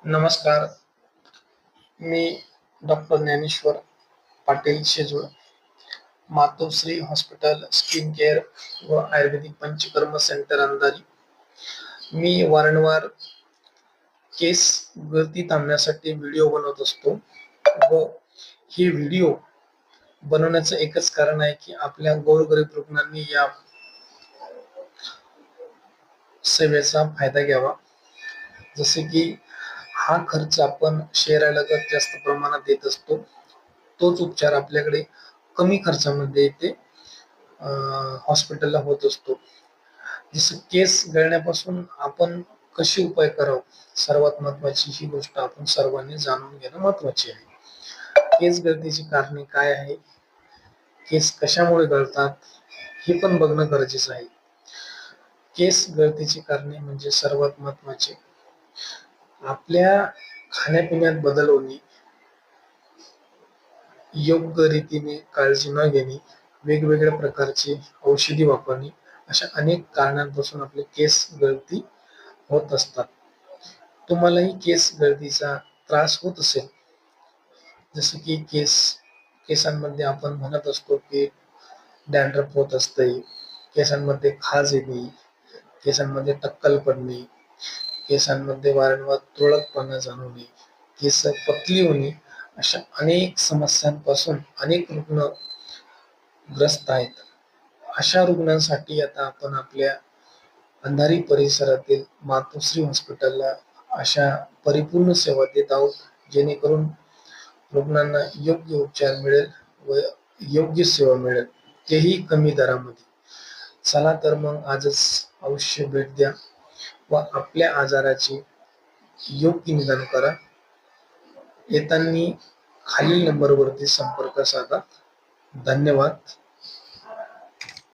नमस्कार. मी डॉक्टर ज्ञानेश्वर पाटील शेजूळ, मातोश्री hospital skin care व आयुर्वेदिक panchakarma centre अंधारी. मी वारंवार केस गळती थांबण्यासाठी व्हिडिओ बनवत असतो व हे व्हिडिओ बनवण्याचं एकच कारण आहे की आपल्या गोरगरीब रुग्णांनी या सेवेचा फायदा घ्यावा. जसे की हा खर्च आपण शहरालगत जास्त प्रमाणात देत असतो, तोच उपचार आपल्याकडे कमी खर्चामध्ये इथे हॉस्पिटलला होत असतो. जसं केस गळण्यापासून आपण कशी उपाय करावं, सर्वात महत्वाची ही गोष्ट आपण सर्वांनी जाणून घेणं महत्वाची आहे. केस गळतीची कारणे काय आहे, केस कशामुळे गळतात हे पण बघणं गरजेचं आहे. केस गळतीची कारणे म्हणजे सर्वात महत्वाचे आपल्या खाण्यापिण्यात बदल होणे, योग्य रीतीने काळजी न घेणे, वेगवेगळ्या प्रकारचे औषधी वापरणे, अशा अनेक कारणांपासून आपले केस गळती होत असतात. तुम्हालाही केस गळतीचा त्रास होत असेल, जसं की केसांमध्ये आपण म्हणत असतो की डॅन्ड्रफ होत असते, केसांमध्ये खाज येणे, केसांमध्ये टक्कल पडणे, केसांमध्ये वारंवार तुरळकपणा जाणवणे, केस पतली होणे, अशा अनेक समस्यांपासून अनेक रुग्ण ग्रस्त आहेत. अशा रुग्णांसाठी आता आपण आपल्या अंधारी परिसरातील मातोश्री हॉस्पिटलला अशा परिपूर्ण सेवा देत आहोत, जेणेकरून रुग्णांना योग्य उपचार मिळेल व योग्य सेवा मिळेल, तेही कमी दरामध्ये. चला तर मग आजच अवश्य भेट द्या व आपल्या आजाराचे योग्य निदान करा. येताना खालील नंबरवरती संपर्क साधा. धन्यवाद.